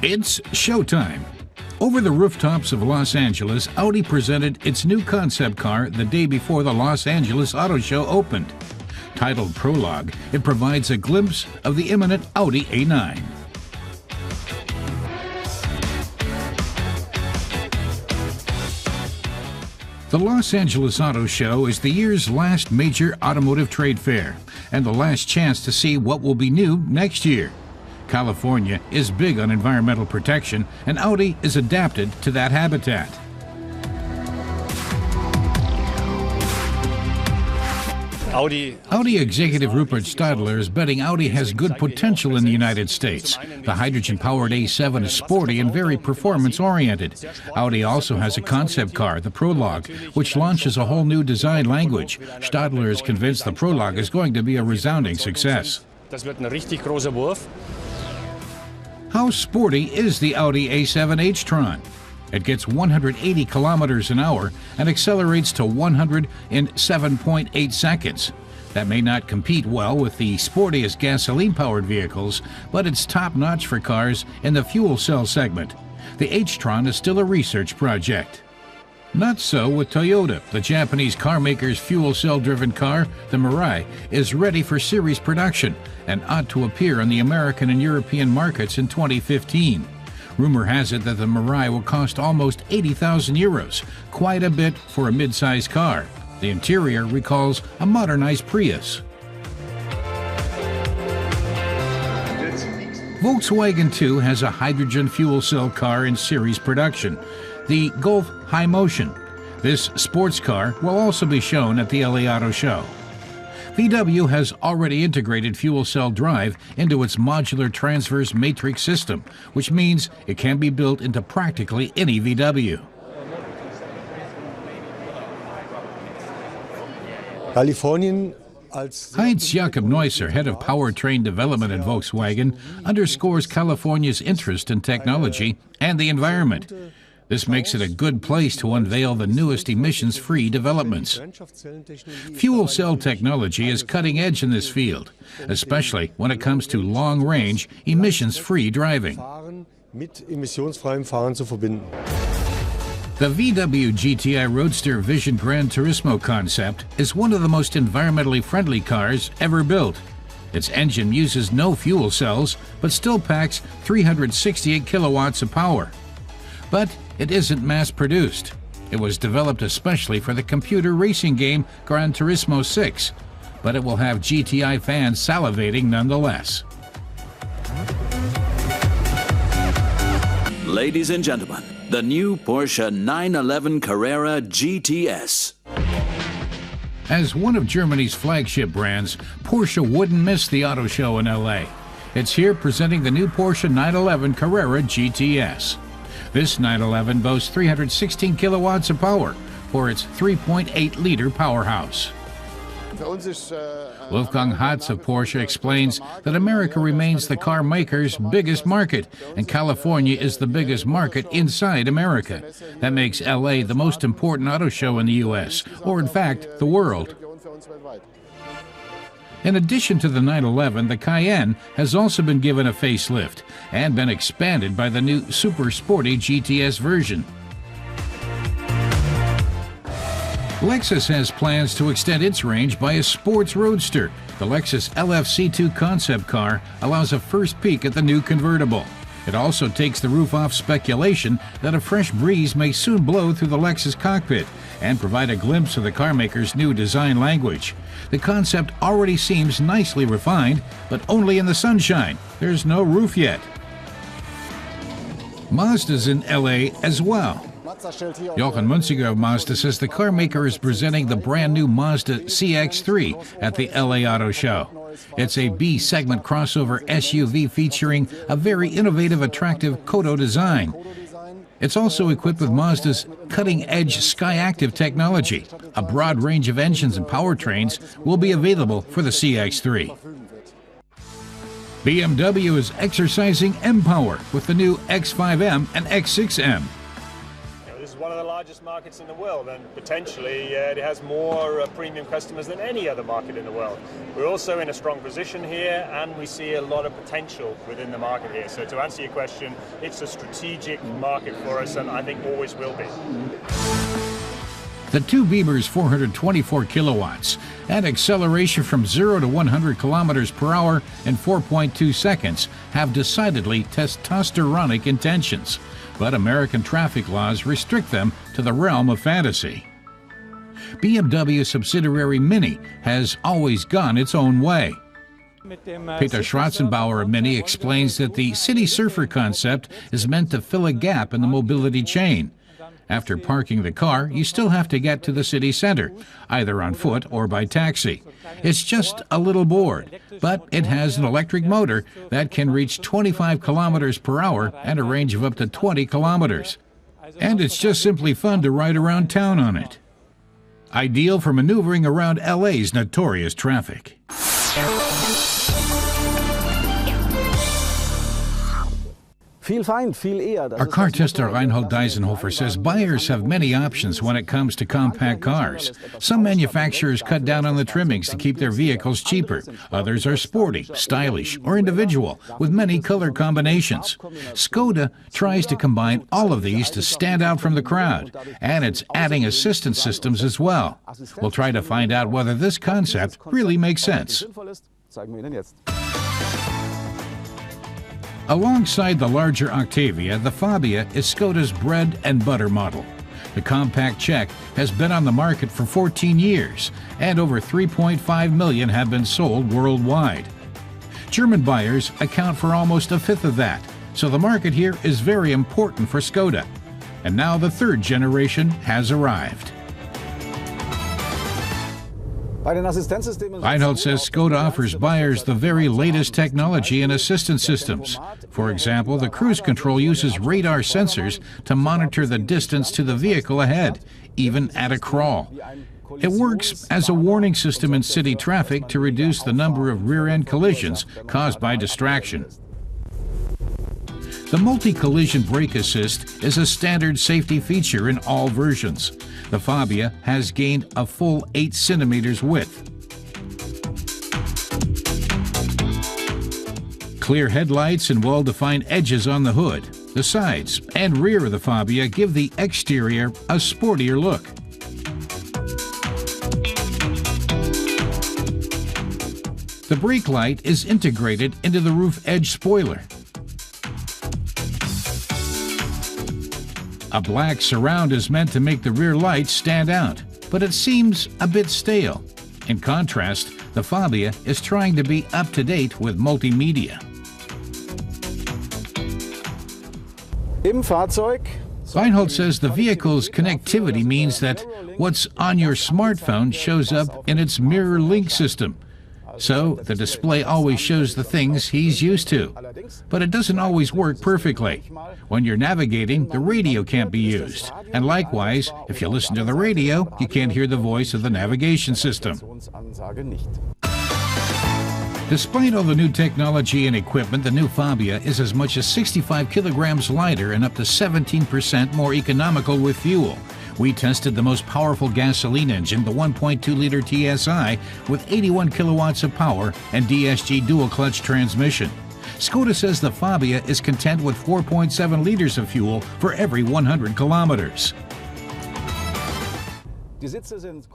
It's showtime. Over the rooftops of Los Angeles, Audi presented its new concept car the day before the Los Angeles Auto Show opened. Titled Prologue, it provides a glimpse of the imminent Audi A9. The Los Angeles Auto Show is the year's last major automotive trade fair, and the last chance to see what will be new next year. California is big on environmental protection, and Audi is adapted to that habitat. Audi executive Rupert Stadler is betting Audi has good potential in the United States. The hydrogen-powered A7 is sporty and very performance-oriented. Audi also has a concept car, the Prologue, which launches a whole new design language. Stadler is convinced the Prologue is going to be a resounding success. How sporty is the Audi A7 h-tron? It gets 180 kilometers an hour and accelerates to 100 in 7.8 seconds. That may not compete well with the sportiest gasoline-powered vehicles, but it's top-notch for cars in the fuel cell segment. The h-tron is still a research project. Not so with Toyota. The Japanese carmaker's fuel cell-driven car, the Mirai, is ready for series production and ought to appear on the American and European markets in 2015. Rumor has it that the Mirai will cost almost 80,000 euros, quite a bit for a mid-sized car. The interior recalls a modernized Prius. Volkswagen too has a hydrogen fuel cell car in series production, the Golf High Motion. This sports car will also be shown at the LA Auto Show. VW has already integrated fuel cell drive into its modular transverse matrix system, which means it can be built into practically any VW. Heinz-Jakob Neusser, head of powertrain development at Volkswagen, underscores California's interest in technology and the environment. This makes it a good place to unveil the newest emissions-free developments. Fuel cell technology is cutting edge in this field, especially when it comes to long-range, emissions-free driving. The VW GTI Roadster Vision Gran Turismo concept is one of the most environmentally friendly cars ever built. Its engine uses no fuel cells, but still packs 368 kilowatts of power. But it isn't mass-produced. It was developed especially for the computer racing game Gran Turismo 6, but it will have GTI fans salivating nonetheless. Ladies and gentlemen, the new Porsche 911 Carrera GTS. As one of Germany's flagship brands, Porsche wouldn't miss the auto show in LA. It's here presenting the new Porsche 911 Carrera GTS. This 911 boasts 316 kilowatts of power for its 3.8-liter powerhouse. Wolfgang Hatz of Porsche explains that America remains the car maker's biggest market, and California is the biggest market inside America. That makes LA the most important auto show in the U.S., or in fact, the world. In addition to the 911, the Cayenne has also been given a facelift and been expanded by the new super sporty GTS version. Lexus has plans to extend its range by a sports roadster. The Lexus LFC2 concept car allows a first peek at the new convertible. It also takes the roof off speculation that a fresh breeze may soon blow through the Lexus cockpit and provide a glimpse of the carmaker's new design language. The concept already seems nicely refined, but only in the sunshine. There's no roof yet. Mazda's in LA as well. Jochen Munziger of Mazda says the car maker is presenting the brand new Mazda CX-3 at the LA Auto Show. It's a B-segment crossover SUV featuring a very innovative, attractive Kodo design. It's also equipped with Mazda's cutting-edge Skyactiv technology. A broad range of engines and powertrains will be available for the CX-3. BMW is exercising M-Power with the new X5M and X6M. This is one of the largest markets in the world, and potentially it has more premium customers than any other market in the world. We're also in a strong position here, and we see a lot of potential within the market here. So to answer your question, it's a strategic market for us, and I think always will be. The two Beamer's 424 kilowatts and acceleration from 0 to 100 kilometers per hour in 4.2 seconds have decidedly testosteronic intentions, but American traffic laws restrict them to the realm of fantasy. BMW subsidiary Mini has always gone its own way. Peter Schwarzenbauer of Mini explains that the City Surfer concept is meant to fill a gap in the mobility chain. After parking the car, you still have to get to the city center, either on foot or by taxi. It's just a little bored, but it has an electric motor that can reach 25 kilometers per hour and a range of up to 20 kilometers. And it's just simply fun to ride around town on it. Ideal for maneuvering around LA's notorious traffic. Our car tester Reinhold Deisenhofer says buyers have many options when it comes to compact cars. Some manufacturers cut down on the trimmings to keep their vehicles cheaper. Others are sporty, stylish, or individual, with many color combinations. Skoda tries to combine all of these to stand out from the crowd, and it's adding assistance systems as well. We'll try to find out whether this concept really makes sense. Alongside the larger Octavia, the Fabia is Skoda's bread and butter model. The compact Czech has been on the market for 14 years, and over 3.5 million have been sold worldwide. German buyers account for almost a fifth of that, so the market here is very important for Skoda. And now the third generation has arrived. Reinhold says Skoda offers buyers the very latest technology and assistance systems. For example, the cruise control uses radar sensors to monitor the distance to the vehicle ahead, even at a crawl. It works as a warning system in city traffic to reduce the number of rear-end collisions caused by distraction. The multi-collision brake assist is a standard safety feature in all versions. The Fabia has gained a full 8 centimeters width. Clear headlights and well-defined edges on the hood. The sides and rear of the Fabia give the exterior a sportier look. The brake light is integrated into the roof edge spoiler. A black surround is meant to make the rear lights stand out, but it seems a bit stale. In contrast, the Fabia is trying to be up-to-date with multimedia. Reinhold says the vehicle's connectivity means that what's on your smartphone shows up in its mirror link system. So the display always shows the things he's used to. But it doesn't always work perfectly. When you're navigating, the radio can't be used. And likewise, if you listen to the radio, you can't hear the voice of the navigation system. Despite all the new technology and equipment, the new Fabia is as much as 65 kilograms lighter and up to 17% more economical with fuel. We tested the most powerful gasoline engine, the 1.2-liter TSI, with 81 kilowatts of power and DSG dual-clutch transmission. Skoda says the Fabia is content with 4.7 liters of fuel for every 100 kilometers.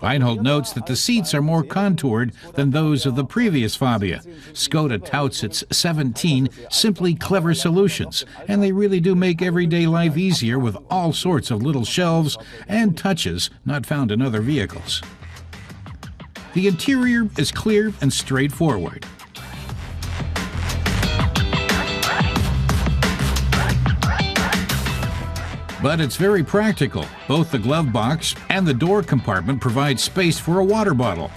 Reinhold notes that the seats are more contoured than those of the previous Fabia. Skoda touts its 17 simply clever solutions, and they really do make everyday life easier with all sorts of little shelves and touches not found in other vehicles. The interior is clear and straightforward. But it's very practical. Both the glove box and the door compartment provide space for a water bottle.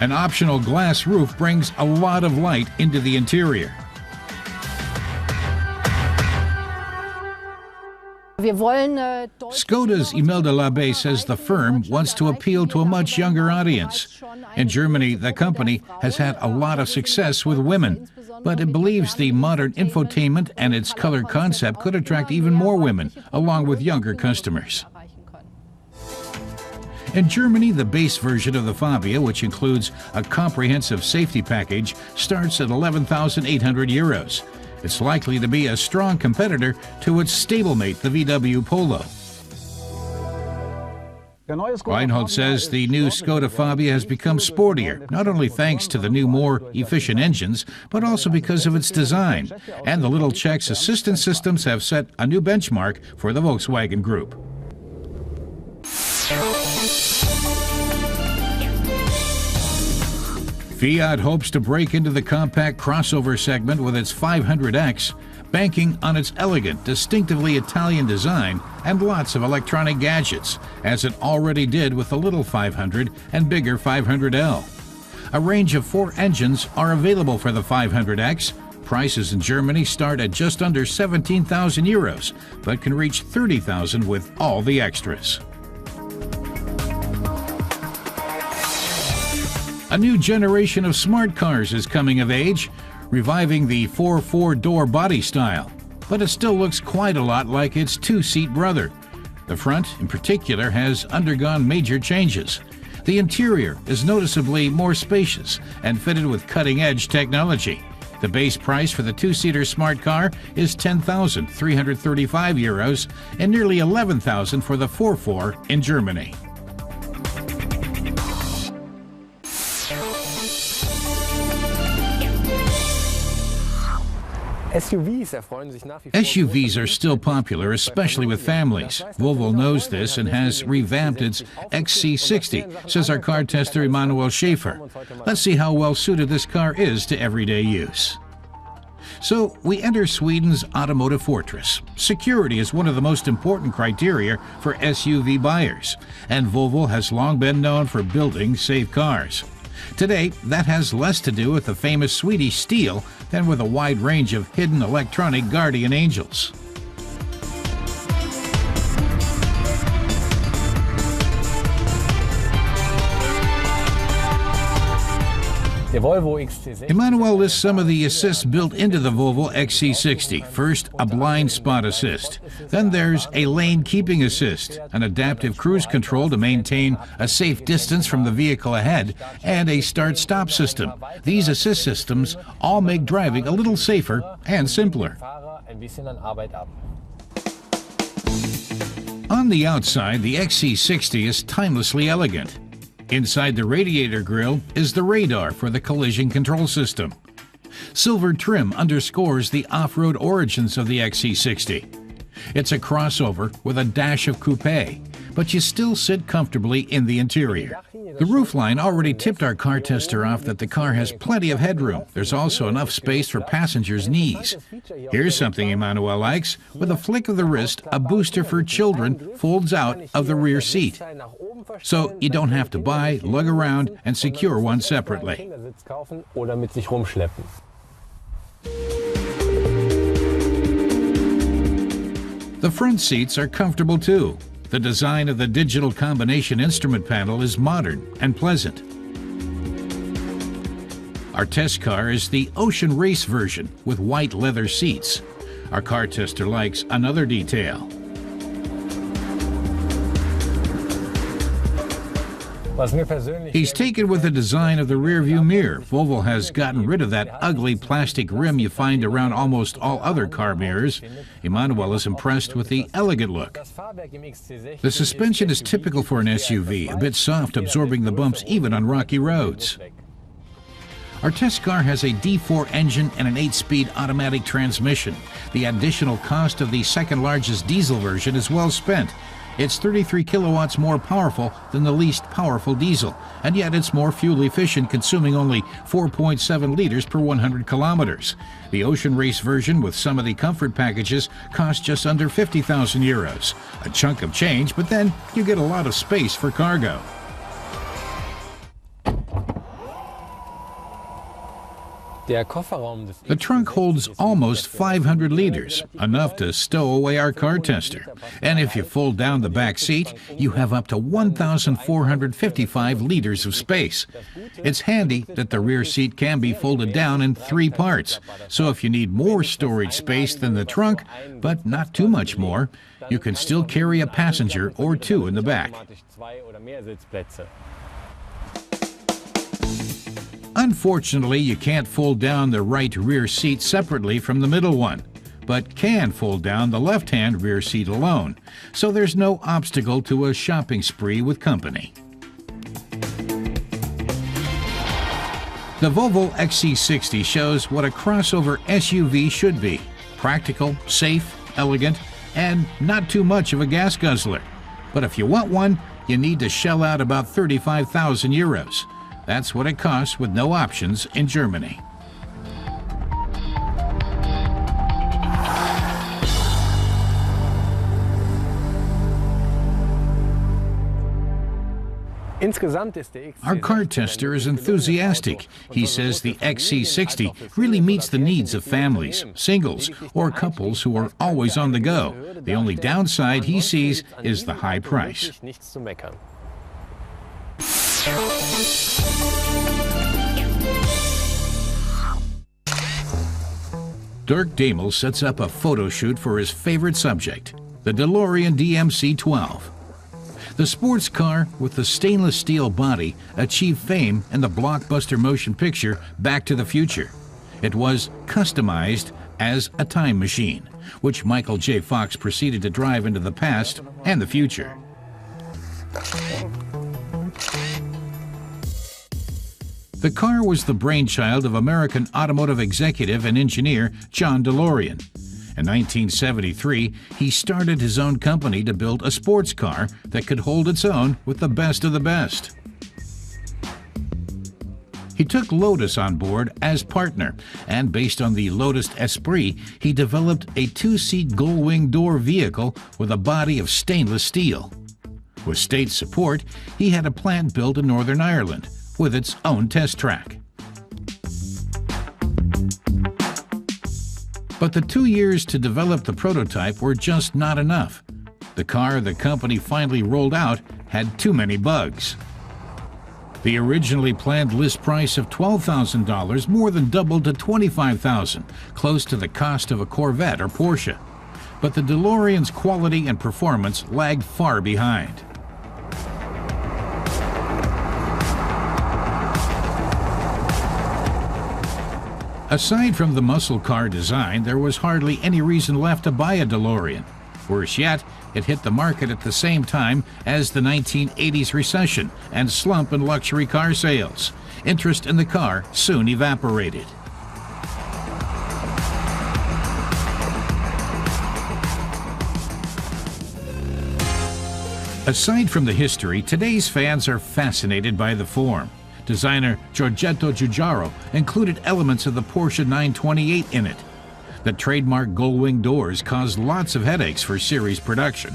An optional glass roof brings a lot of light into the interior. Skoda's Imelda Labe says the firm wants to appeal to a much younger audience. In Germany, the company has had a lot of success with women. but it believes the modern infotainment and its color concept could attract even more women, along with younger customers. In Germany, the base version of the Fabia, which includes a comprehensive safety package, starts at 11,800 euros. It's likely to be a strong competitor to its stablemate, the VW Polo. Reinhold says the new Skoda Fabia has become sportier, not only thanks to the new, more efficient engines, but also because of its design. And the little Czech's assistance systems have set a new benchmark for the Volkswagen Group. Fiat hopes to break into the compact crossover segment with its 500X, banking on its elegant, distinctively Italian design and lots of electronic gadgets, as it already did with the little 500 and bigger 500L. A range of 4 engines are available for the 500X. Prices in Germany start at just under 17,000 euros, but can reach 30,000 with all the extras. A new generation of smart cars is coming of age, reviving the 4-door body style, but it still looks quite a lot like its 2-seat brother. The front, in particular, has undergone major changes. The interior is noticeably more spacious and fitted with cutting-edge technology. The base price for the 2-seater smart car is 10,335 euros and nearly 11,000 for the 4 in Germany. SUVs are still popular, especially with families. Volvo knows this and has revamped its XC60, says our car tester Emanuel Schaefer. Let's see how well suited this car is to everyday use. So we enter Sweden's automotive fortress. Security is one of the most important criteria for SUV buyers, and Volvo has long been known for building safe cars. Today, that has less to do with the famous Swedish steel than with a wide range of hidden electronic guardian angels. Emanuel lists some of the assists built into the Volvo XC60. First, a blind spot assist. Then there's a lane keeping assist, an adaptive cruise control to maintain a safe distance from the vehicle ahead, and a start-stop system. These assist systems all make driving a little safer and simpler. On the outside, the XC60 is timelessly elegant. Inside the radiator grille is the radar for the collision control system. Silver trim underscores the off-road origins of the XC60. It's a crossover with a dash of coupe, but you still sit comfortably in the interior. The roofline already tipped our car tester off that the car has plenty of headroom. There's also enough space for passengers' knees. Here's something Emanuel likes. With a flick of the wrist, a booster for children folds out of the rear seat. So you don't have to buy, lug around, and secure one separately. The front seats are comfortable too. The design of the digital combination instrument panel is modern and pleasant. Our test car is the Ocean Race version with white leather seats. Our car tester likes another detail. He's taken with the design of the rearview mirror. Volvo has gotten rid of that ugly plastic rim you find around almost all other car mirrors. Emanuel is impressed with the elegant look. The suspension is typical for an SUV, a bit soft, absorbing the bumps even on rocky roads. Our test car has a D4 engine and an 8-speed automatic transmission. The additional cost of the second largest diesel version is well spent. It's 33 kilowatts more powerful than the least powerful diesel, and yet it's more fuel efficient, consuming only 4.7 liters per 100 kilometers. The Ocean Race version with some of the comfort packages costs just under 50,000 euros. A chunk of change, but then you get a lot of space for cargo. The trunk holds almost 500 liters, enough to stow away our car tester. And if you fold down the back seat, you have up to 1,455 liters of space. It's handy that the rear seat can be folded down in 3 parts. So if you need more storage space than the trunk, but not too much more, you can still carry a passenger or 2 in the back. Unfortunately, you can't fold down the right rear seat separately from the middle one, but can fold down the left-hand rear seat alone, so there's no obstacle to a shopping spree with company. The Volvo XC60 shows what a crossover SUV should be: practical, safe, elegant, and not too much of a gas guzzler. But if you want one, you need to shell out about 35,000 euros. That's what it costs with no options in Germany. Our car tester is enthusiastic. He says the XC60 really meets the needs of families, singles, or couples who are always on the go. The only downside he sees is the high price. Dirk Daimel sets up a photo shoot for his favorite subject, the DeLorean DMC-12. The sports car with the stainless steel body achieved fame in the blockbuster motion picture Back to the Future. It was customized as a time machine, which Michael J. Fox proceeded to drive into the past and the future. The car was the brainchild of American automotive executive and engineer John DeLorean. In 1973, he started his own company to build a sports car that could hold its own with the best of the best. He took Lotus on board as partner, and based on the Lotus Esprit, he developed a 2-seat gull-wing door vehicle with a body of stainless steel. With state support, he had a plant built in Northern Ireland, with its own test track. But the 2 years to develop the prototype were just not enough. The car the company finally rolled out had too many bugs. The originally planned list price of $12,000 more than doubled to $25,000, close to the cost of a Corvette or Porsche. But the DeLorean's quality and performance lagged far behind. Aside from the muscle car design, there was hardly any reason left to buy a DeLorean. Worse yet, it hit the market at the same time as the 1980s recession and slump in luxury car sales. Interest in the car soon evaporated. Aside from the history, today's fans are fascinated by the form. Designer Giorgetto Giugiaro included elements of the Porsche 928 in it. The trademark gull-wing doors caused lots of headaches for series production.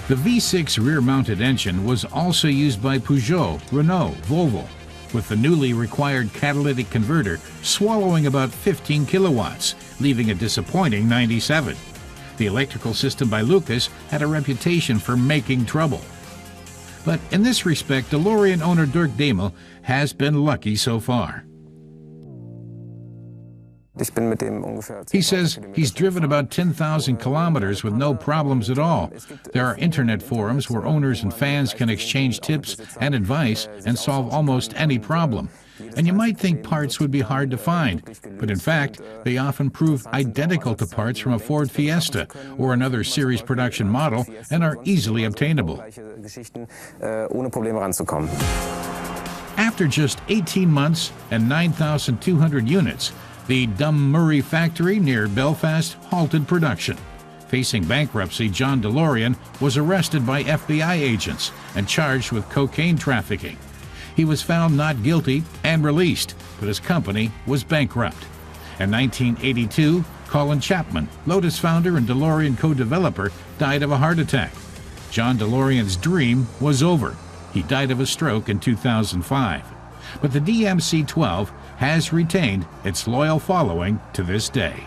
The V6 rear-mounted engine was also used by Peugeot, Renault, Volvo, with the newly required catalytic converter swallowing about 15 kilowatts, leaving a disappointing 97. The electrical system by Lucas had a reputation for making trouble. But in this respect, DeLorean owner Dirk Daimel has been lucky so far. He says he's driven about 10,000 kilometers with no problems at all. There are internet forums where owners and fans can exchange tips and advice and solve almost any problem. And you might think parts would be hard to find, but in fact, they often prove identical to parts from a Ford Fiesta or another series production model and are easily obtainable. After just 18 months and 9,200 units, the Dunmurry factory near Belfast halted production. Facing bankruptcy, John DeLorean was arrested by FBI agents and charged with cocaine trafficking. He was found not guilty and released, but his company was bankrupt. In 1982, Colin Chapman, Lotus founder and DeLorean co-developer, died of a heart attack. John DeLorean's dream was over. He died of a stroke in 2005. But the DMC-12 has retained its loyal following to this day.